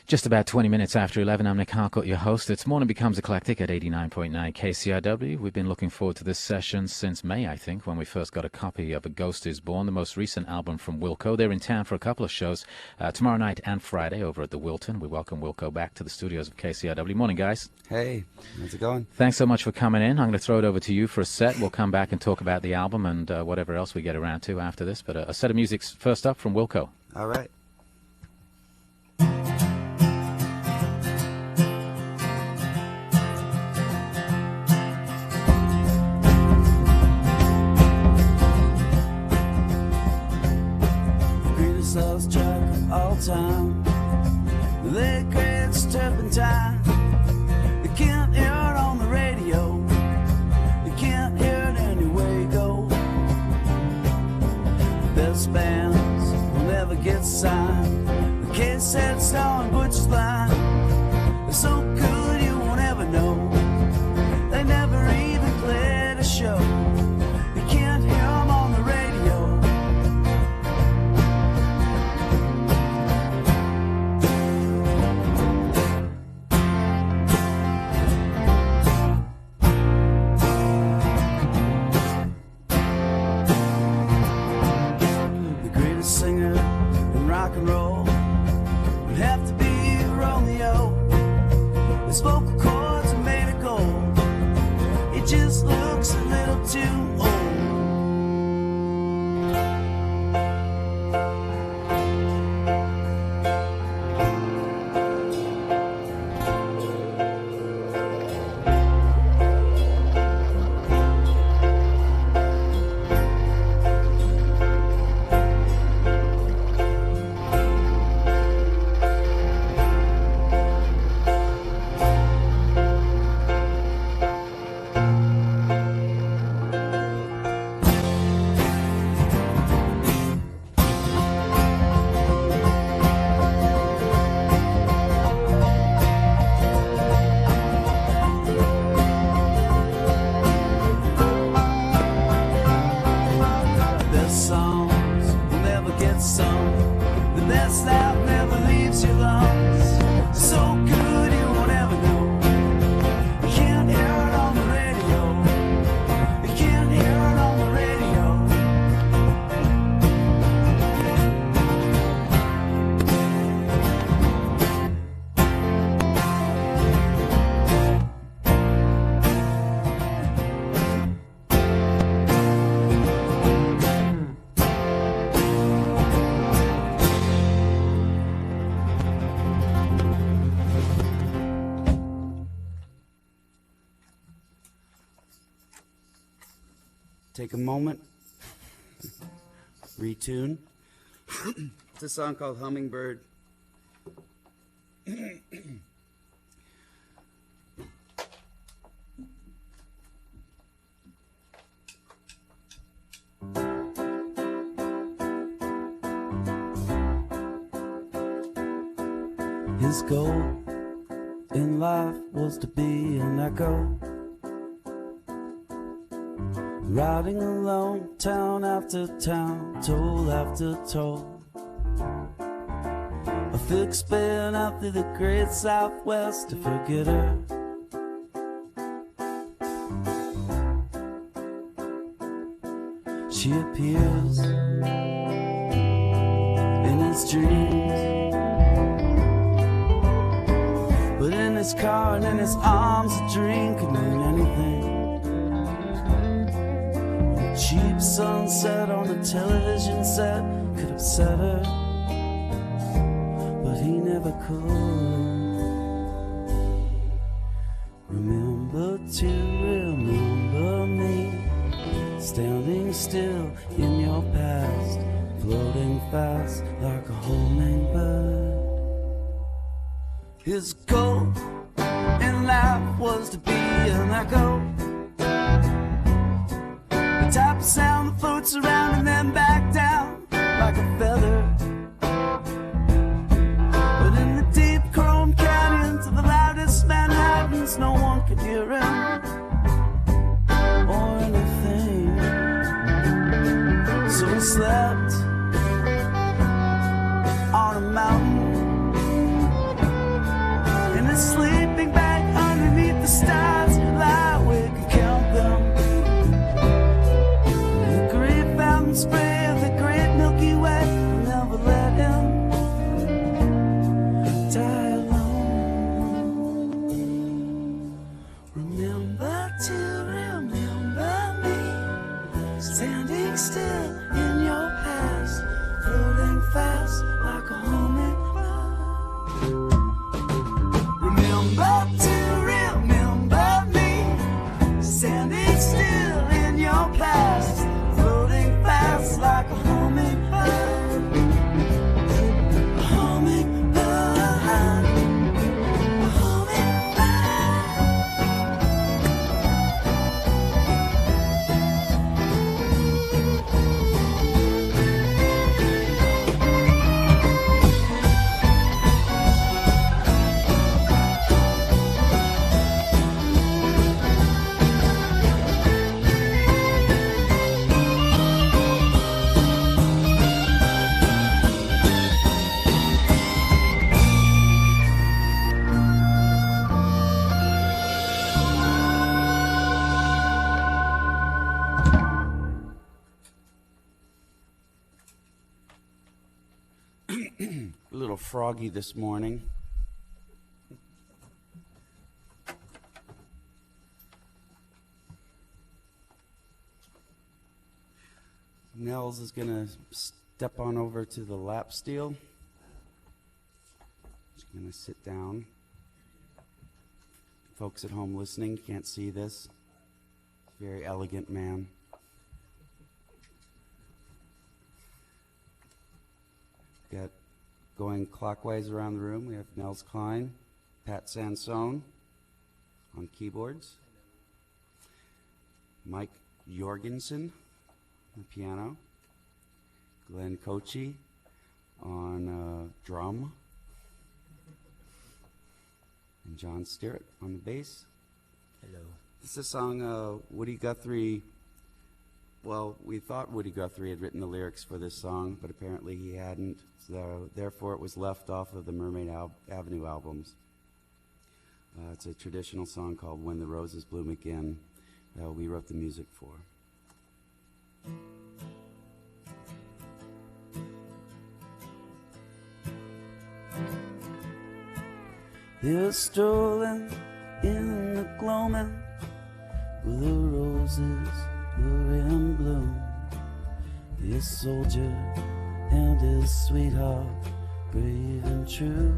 Just about 20 minutes after 11, I'm Nick Harcourt, your host. It's Morning Becomes Eclectic at 89.9 KCRW. We've been looking forward to this session since May, I think, when we first got a copy of A Ghost Is Born, the most recent album from Wilco. They're in town for a couple of shows tomorrow night and Friday over at the Wilton. We welcome Wilco back to the studios of KCRW. Morning, guys. Hey, how's it going? Thanks so much for coming in. I'm going to throw it over to you for a set. We'll come back and talk about the album and whatever else we get around to after this. But a set of music's first up from Wilco. All right. Loves track of all time. They create turpentine. You can't hear it on the radio. You can't hear it anywhere you go. The best bands will never get signed. The cassette star and Butch's line. They're so good you won't ever know. They never even played a show. You can't hear them on the radio. Rock and roll would have to be Romeo. His vocal cords are made of gold. It just looks a little too old. Take a moment, retune. It's a song called Hummingbird. His goal in life was to be an echo, riding alone, town after town, toll after toll. A fixed spin out through the great Southwest to forget her. She appears in his dreams, but in his car and in his arms a dream could mean anything. Cheap sunset on a television set could upset her, but he never could. Remember to remember me, standing still in your past, floating fast like a hummingbird. His goal in life was to be an echo, type of sound that floats around and then back down like a feather. But in the deep chrome canyons of the loudest Manhattans, no one could hear him or anything. So he slept on a mountain standing still in your past, floating fast like a hummingbird. Remember to remember me, standing still in your past, floating fast like a hummingbird. A hummingbird, a A little froggy this morning. Nels is gonna step on over to the lap steel. She's gonna sit down. Folks at home listening can't see this. Very elegant man. Got going clockwise around the room, we have Nels Klein, Pat Sansone on keyboards, Mike Jorgensen on the piano, Glenn Kochi on drum, and John Sterrett on the bass. Hello. This is a song Woody Guthrie. Well, we thought Woody Guthrie had written the lyrics for this song, but apparently he hadn't, so therefore it was left off of the Mermaid Avenue albums. It's a traditional song called When the Roses Bloom Again. We wrote the music for. You're strolling in the gloaming where the roses were in bloom. His soldier and his sweetheart, brave and true.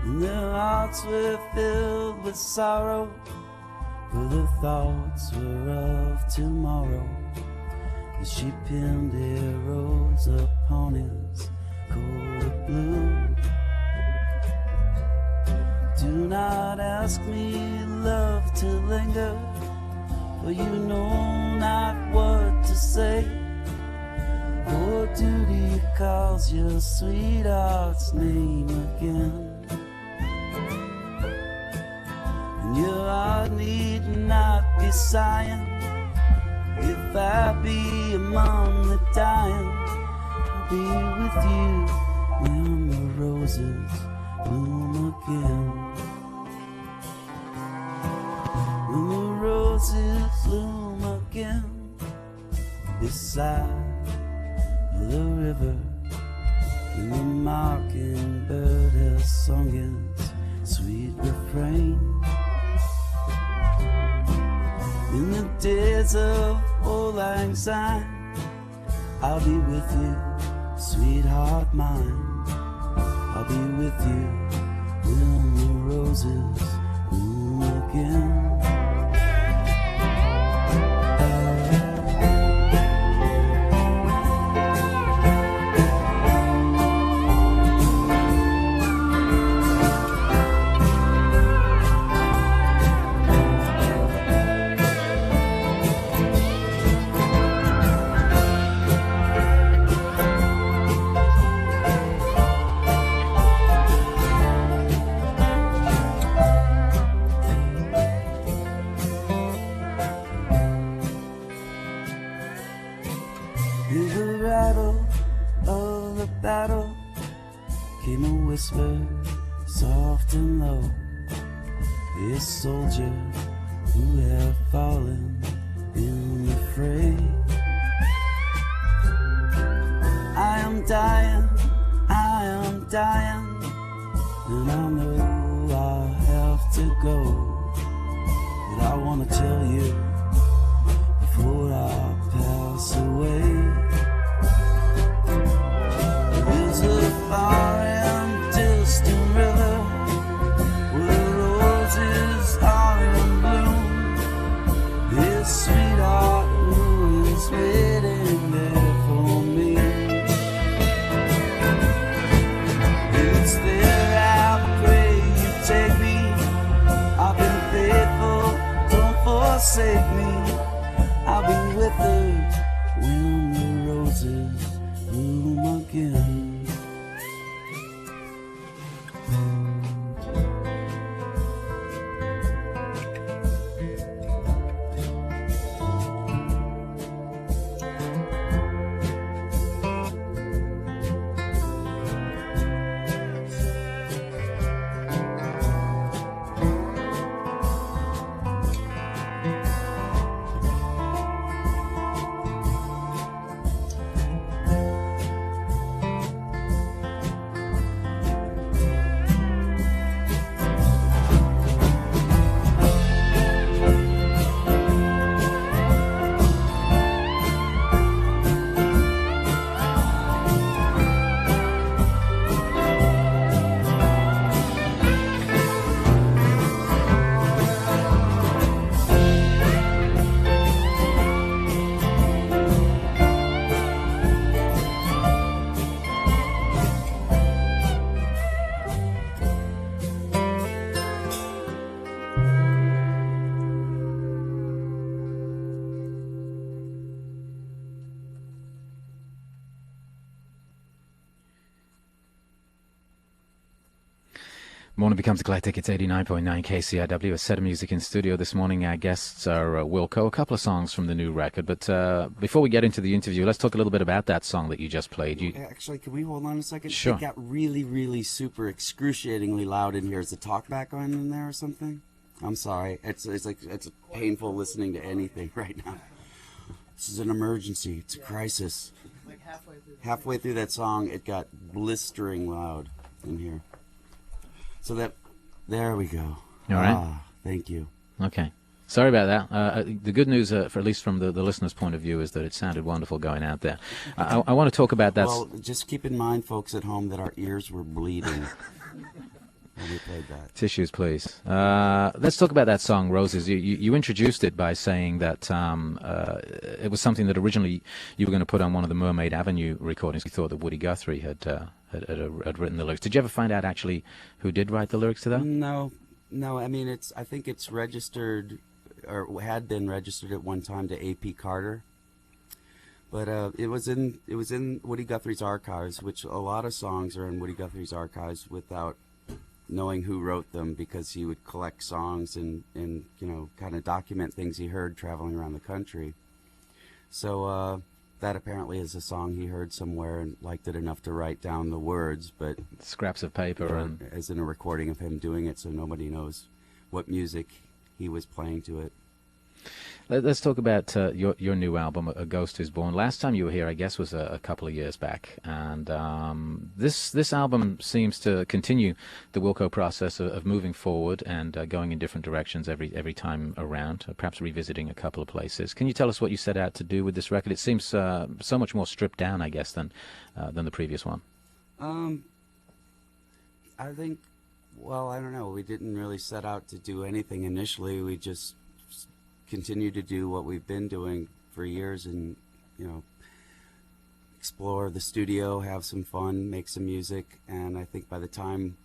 And their hearts were filled with sorrow, for their thoughts were of tomorrow. As she pinned arrows upon his coat of blue. Do not ask me, love, to linger, for you know not what to say. For duty calls your sweetheart's name again. And your heart need not be sighing. If I be among the dying, I'll be with you when the roses bloom again. When the roses bloom again beside the river, and the mockingbird has sung its sweet refrain. In the days of old lang syne, I'll be with you, sweetheart mine. I'll be with you when the roses bloom again. Battle came a whisper, soft and low. A soldier who had fallen in the fray. I am dying, and I know I have to go. But I want to tell you sweetheart who is waiting there for me. It's there, I pray you take me. I've been faithful, don't forsake me. I'll be with her when the roses bloom again. Morning Becomes Eclectic. It's 89.9 KCRW. A set of music in studio this morning. Our guests are Wilco. A couple of songs from the new record. But before we get into the interview, let's talk a little bit about that song that you just played. Actually, can we hold on a second? Sure. It got really, really super excruciatingly loud in here. Is the talkback on in there or something? I'm sorry. It's painful listening to anything right now. This is an emergency. It's a crisis. Like halfway through that song, it got blistering loud in here. So there we go. All right. Ah, thank you. Okay. Sorry about that. The good news, for at least from the listener's point of view, is that it sounded wonderful going out there. I want to talk about that. Well, just keep in mind, folks at home, that our ears were bleeding when we played that. Tissues, please. Let's talk about that song, Roses. You introduced it by saying that it was something that originally you were going to put on one of the Mermaid Avenue recordings. You thought that Woody Guthrie had written the lyrics. Did you ever find out actually who did write the lyrics to that? No. I mean, I think it's registered, or had been registered at one time to A.P. Carter. But it was in Woody Guthrie's archives, which a lot of songs are in Woody Guthrie's archives without knowing who wrote them, because he would collect songs and kind of document things he heard traveling around the country. So that apparently is a song he heard somewhere and liked it enough to write down the words, but Scraps of paper and as in a recording of him doing it, so nobody knows what music he was playing to it. Let's talk about your new album, A Ghost Is Born. Last time you were here, I guess, was a couple of years back, and this album seems to continue the Wilco process of moving forward and going in different directions every time around, perhaps revisiting a couple of places. Can you tell us what you set out to do with this record? It seems so much more stripped down, I guess, than the previous one. I think, well, I don't know. We didn't really set out to do anything initially. We just continue to do what we've been doing for years, and explore the studio, have some fun, make some music. And I think by the time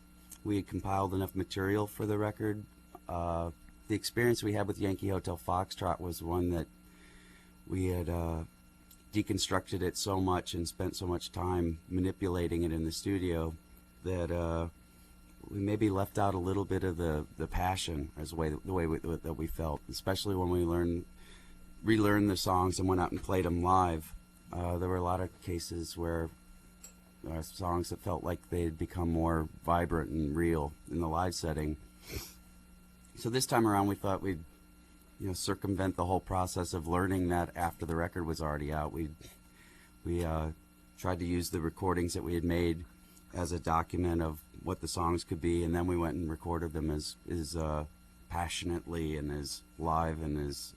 we had compiled enough material for the record, the experience we had with Yankee Hotel Foxtrot was one that we had deconstructed it so much and spent so much time manipulating it in the studio that we maybe left out a little bit of the passion as the way that we felt, especially when we relearned the songs and went out and played them live. There were a lot of cases where songs that felt like they had become more vibrant and real in the live setting. So this time around, we thought we'd circumvent the whole process of learning that after the record was already out. We tried to use the recordings that we had made as a document of what the songs could be, and then we went and recorded them as passionately and as live and as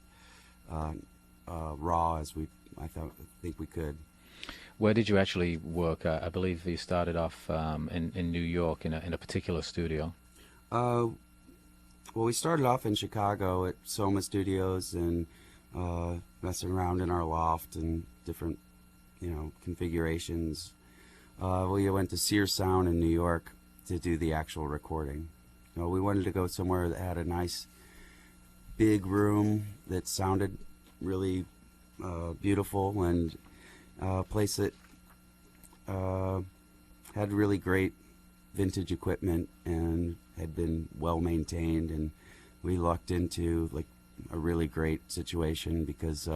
raw as I think we could. Where did you actually work? I believe you started off in New York in a particular studio. Well, we started off in Chicago at Soma Studios, and messing around in our loft and different, configurations. We went to Sear Sound in New York to do the actual recording. We wanted to go somewhere that had a nice big room that sounded really beautiful, and a place that had really great vintage equipment and had been well maintained, and we lucked into like a really great situation because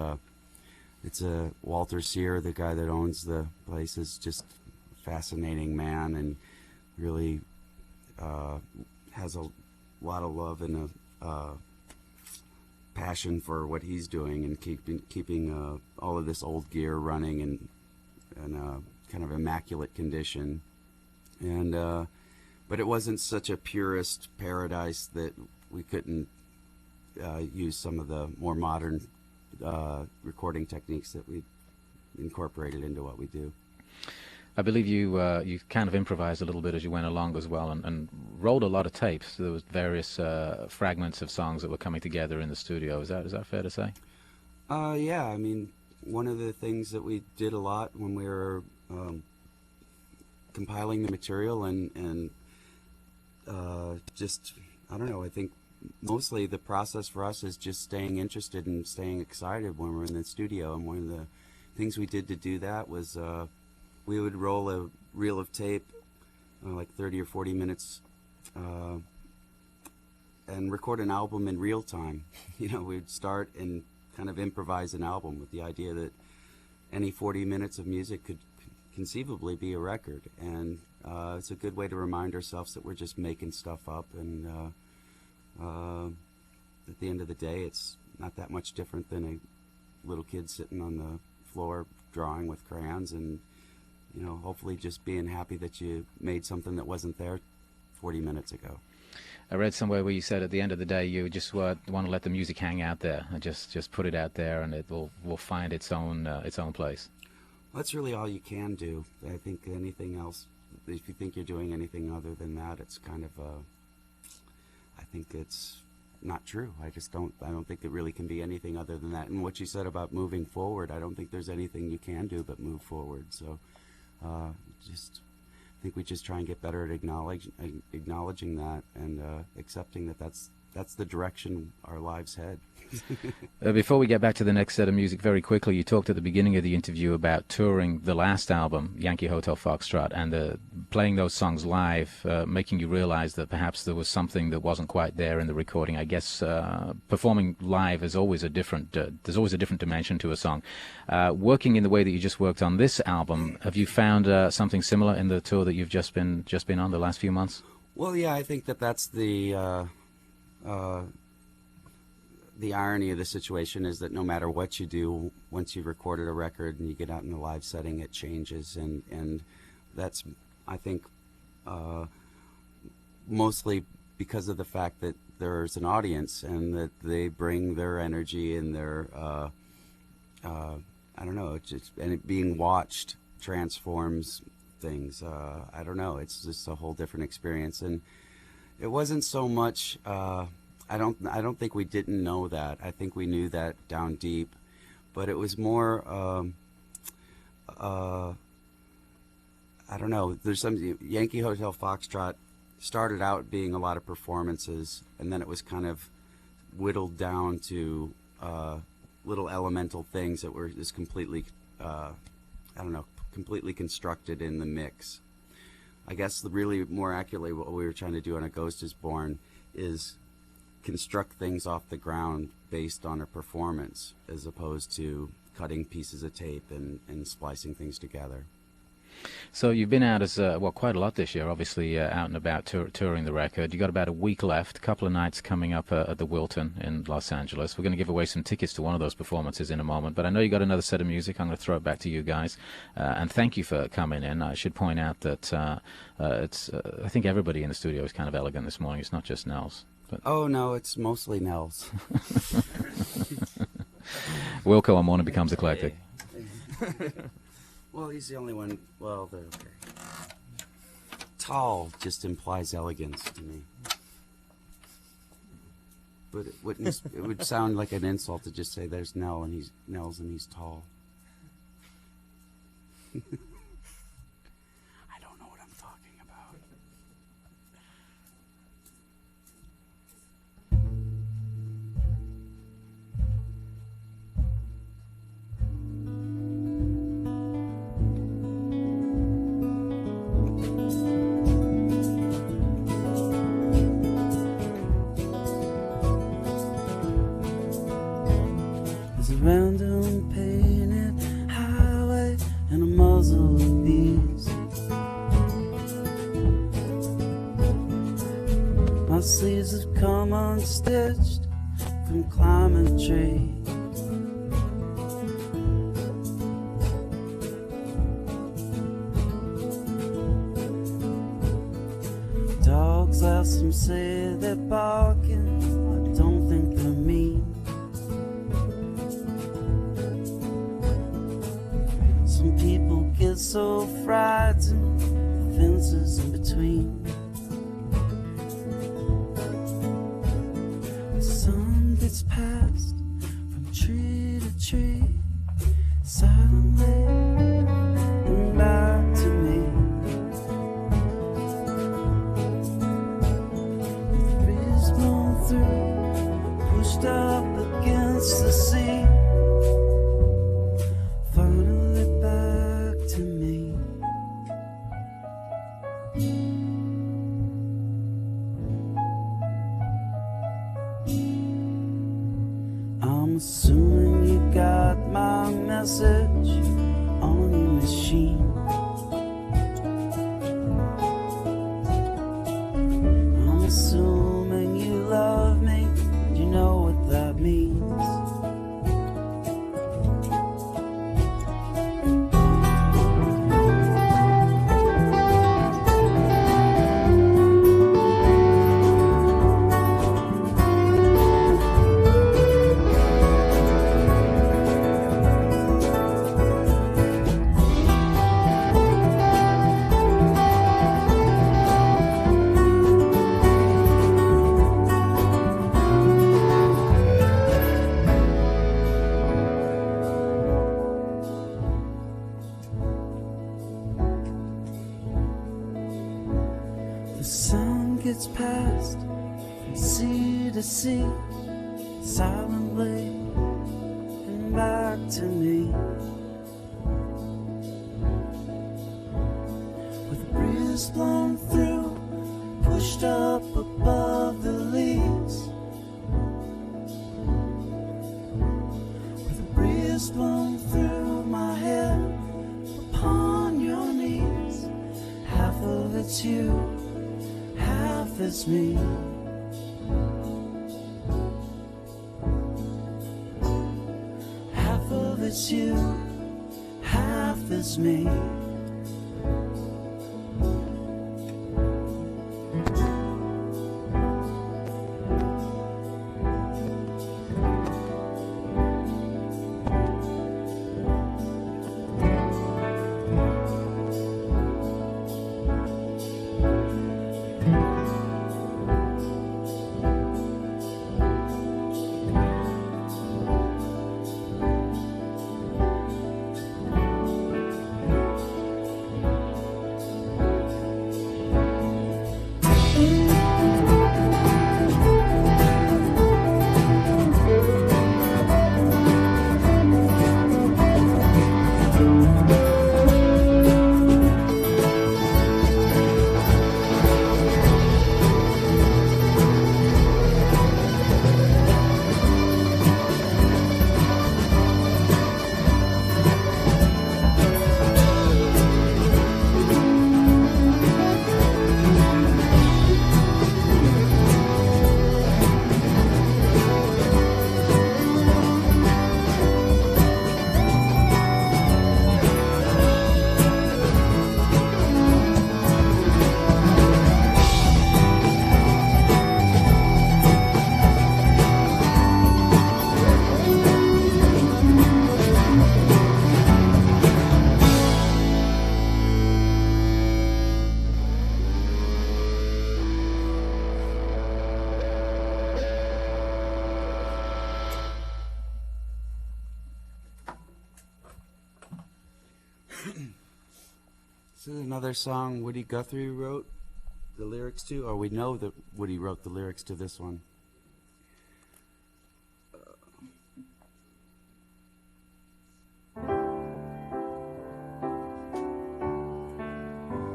it's Walter Sear, the guy that owns the place, is just a fascinating man and really has a lot of love and a passion for what he's doing and keeping all of this old gear running in kind of immaculate condition. And but it wasn't such a purist paradise that we couldn't use some of the more modern recording techniques that we incorporated into what we do. I believe you kind of improvised a little bit as you went along as well, and rolled a lot of tapes. There was various fragments of songs that were coming together in the studio. Is that fair to say? Yeah, I mean, one of the things that we did a lot when we were compiling the material and just, I don't know, I think mostly the process for us is just staying interested and staying excited when we're in the studio. And one of the things we did to do that was we would roll a reel of tape, like 30 or 40 minutes, and record an album in real time. We'd start and kind of improvise an album with the idea that any 40 minutes of music could conceivably be a record. And it's a good way to remind ourselves that we're just making stuff up, and at the end of the day, it's not that much different than a little kid sitting on the floor drawing with crayons and hopefully just being happy that you made something that wasn't there 40 minutes ago. I read somewhere where you said at the end of the day you just want to let the music hang out there and just put it out there, and it will find its own place. Well, that's really all you can do. I think anything else, if you think you're doing anything other than that, it's kind of I think it's not true. I don't think it really can be anything other than that. And what you said about moving forward, I don't think there's anything you can do but move forward. So I think we just try and get better at acknowledging that and accepting that that's the direction our lives head. Before we get back to the next set of music, very quickly, you talked at the beginning of the interview about touring the last album, Yankee Hotel Foxtrot, and playing those songs live, making you realize that perhaps there was something that wasn't quite there in the recording. I guess performing live is always there's always a different dimension to a song. Working in the way that you just worked on this album, have you found something similar in the tour that you've just been on the last few months? Well, yeah, I think that's the irony of the situation is that no matter what you do, once you've recorded a record and you get out in the live setting, it changes, and that's, I think, mostly because of the fact that there's an audience and that they bring their energy and their I don't know, and it being watched transforms things. I don't know, it's just a whole different experience, and it wasn't so much I don't think we didn't know that. I think we knew that down deep, but it was more I don't know, there's some Yankee Hotel Foxtrot started out being a lot of performances, and then it was kind of whittled down to little elemental things that were just completely completely constructed in the mix. I guess really more accurately what we were trying to do on A Ghost Is Born is construct things off the ground based on a performance, as opposed to cutting pieces of tape and splicing things together. So you've been out as quite a lot this year, obviously out and about touring the record. You got about a week left, a couple of nights coming up at the Wilton in Los Angeles. We're going to give away some tickets to one of those performances in a moment, but I know you got another set of music. I'm going to throw it back to you guys, and thank you for coming in. I should point out that I think everybody in the studio is kind of elegant this morning. It's not just Nels. But... Oh no, it's mostly Nels. Wilco on Morning Becomes Eclectic. Well, he's the only one. Well, they're okay. Tall just implies elegance to me. But it would sound like an insult to just say there's Nels and he's tall. I don't know what I'm talking about. There's a random painted highway and a muzzle of bees. My sleeves have come unstitched from climbing a tree. Dogs laugh, some say they're barking. I don't think they're mean. Some people get so frightened, the fences in between. The sun gets passed from tree to tree, silently and back to me. With the breeze blown through, pushed up against the sea. Finally back to me. I'm assuming you got my message on your machine. I'm assuming you love me, and you know what that means. The sun gets passed from sea to sea, silently and back to me. With the breeze blown through, pushed up above the leaves. With the breeze blown through my head, upon your knees. Half of it's you, half is me. Half of it's you, half is me. This is another song Woody Guthrie wrote the lyrics to, or we know that Woody wrote the lyrics to this one.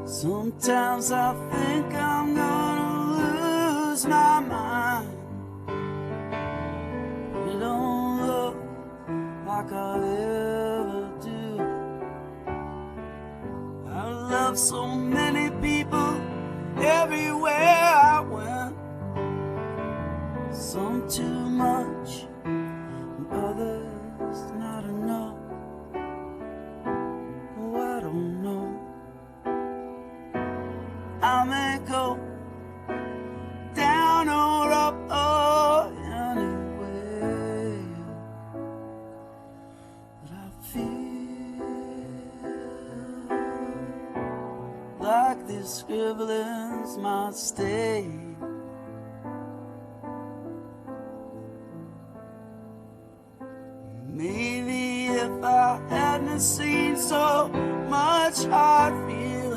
Sometimes I think I'm gonna lose my mind. It don't look like I ever do. I love so many people everywhere I went. Some too much and others not enough. Oh, I don't know. I may go down or up or anywhere, but I feel like these scribblings might stay. Maybe if I hadn't seen so much hard feeling,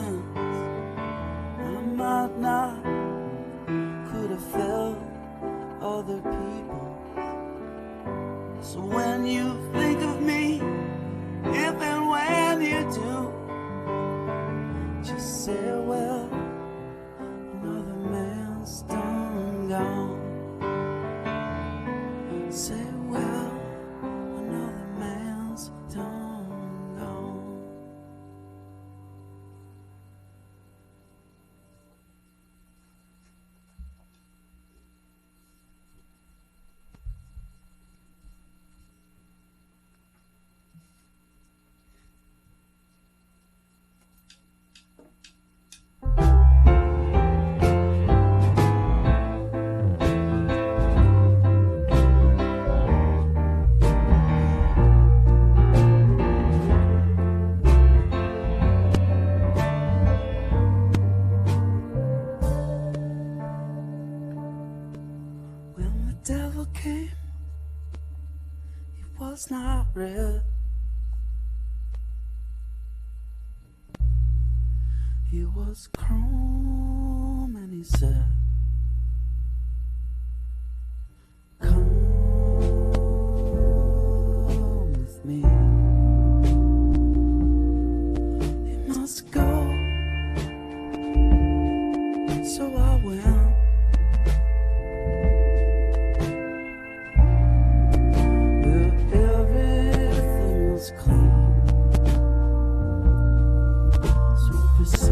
might not, could have felt other people. So when you think of me, if and when you do, just say, well, another man's done gone. Say, well, another man's done gone. Was not red. He was chrome and he said, come with me. He must go. So I went. Clean, so precise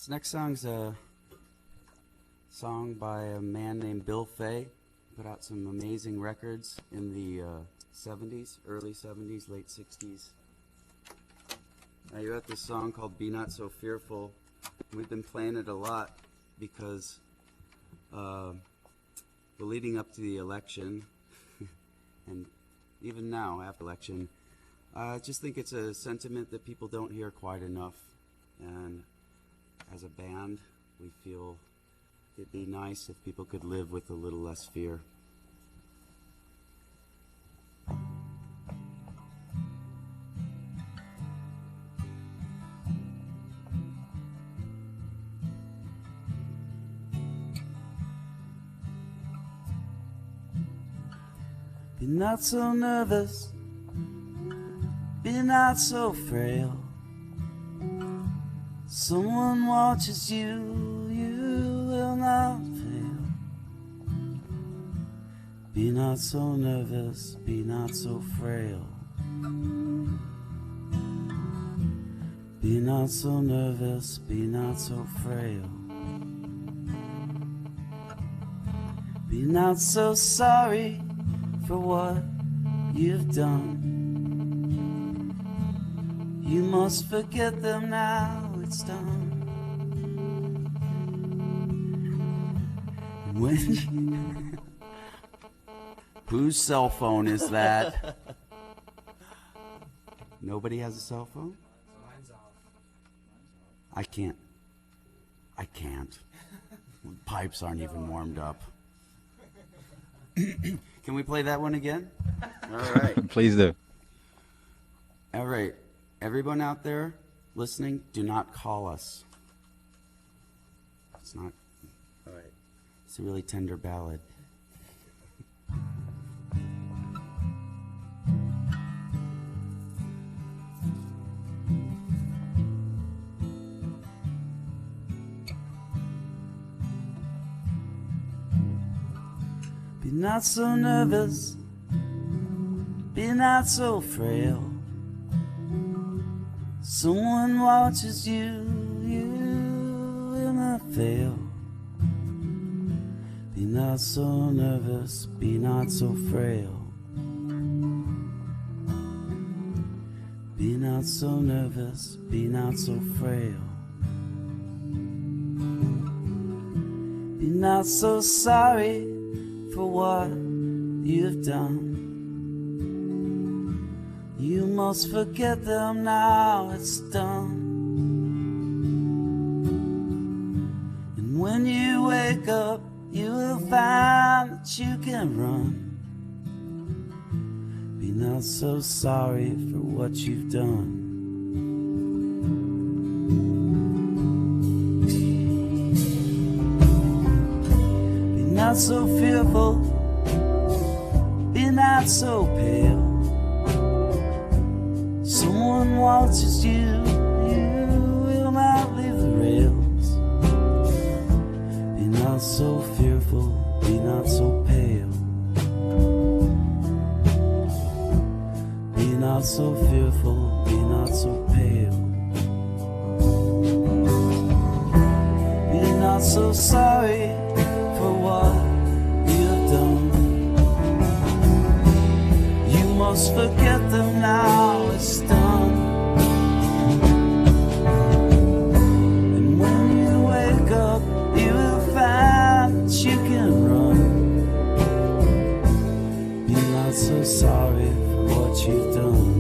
This next song's a song by a man named Bill Fay. Put out some amazing records in the 70s, early 70s, late 60s. Now you wrote this song called Be Not So Fearful. We've been playing it a lot because we're leading up to the election and even now after election. I just think it's a sentiment that people don't hear quite enough, and as a band we feel it'd be nice if people could live with a little less fear. Be not so nervous, be not so frail. Someone watches you, you will not fail. Be not so nervous, be not so frail. Be not so nervous, be not so frail. Be not so sorry for what you've done. You must forget them now, it's done. When you Whose cell phone is that? Nobody has a cell phone? Mine's off. I can't. Pipes aren't even warmed up. Can we play that one again? All right. Please do. All right. Everyone out there listening, do not call us. It's not. All right. It's a really tender ballad. be not so nervous, be not so frail. Someone watches you, you will not fail. Be not so nervous, be not so frail. Be not so nervous, be not so frail. Be not so sorry for what you've done. You must forget them now, it's done. And when you wake up, you will find that you can run. Be not so sorry for what you've done. Be not so fearful, be not so pale. Someone watches you, you will not leave the rails. Be not so fearful, be not so pale. Be not so fearful, be not so pale. Be not so sorry for what you've done. You must forget them now, it's done. And when you wake up, you will find that you can run. Be not so sorry for what you've done.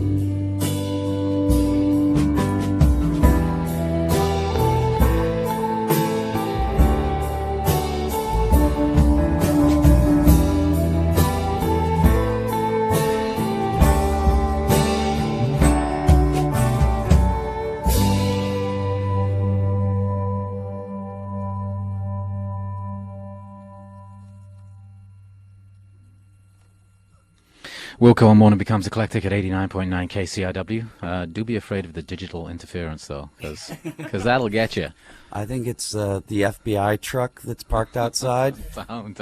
Wilco and Morning becomes eclectic at 89.9 KCRW. Do be afraid of the digital interference, though, because that'll get you. I think it's the FBI truck that's parked outside. Don't.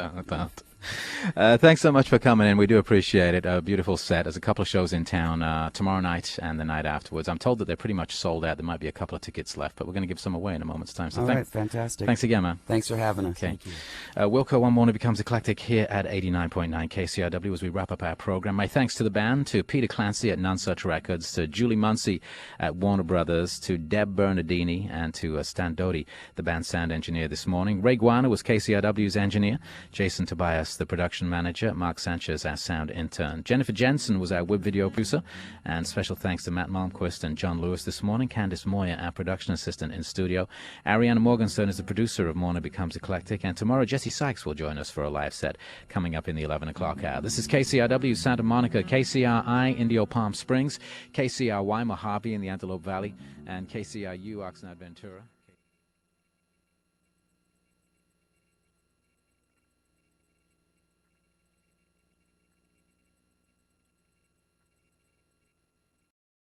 Thanks so much for coming in. We do appreciate it. A beautiful set. There's a couple of shows in town tomorrow night and the night afterwards. I'm told that they're pretty much sold out. There might be a couple of tickets left, but we're going to give some away in a moment's time. So All right, fantastic. Thanks again, man. Thanks for having us. Okay. Thank you. Wilco, One Morning Becomes Eclectic here at 89.9 KCRW as we wrap up our program. My thanks to the band, to Peter Clancy at None Such Records, to Julie Muncy at Warner Brothers, to Deb Bernardini, and to Stan Doty, the band's sound engineer this morning. Ray Guana was KCRW's engineer, Jason Tobias, the production manager, Mark Sanchez, our sound intern. Jennifer Jensen was our web video producer, and special thanks to Matt Malmquist and John Lewis this morning. Candice Moyer, our production assistant in studio. Ariana Morgenstern is the producer of Morning Becomes Eclectic, and tomorrow Jesse Sykes will join us for a live set coming up in the 11 o'clock hour. This is KCRW Santa Monica, KCRI Indio Palm Springs, KCRY Mojave in the Antelope Valley, and KCRU Oxnard Ventura.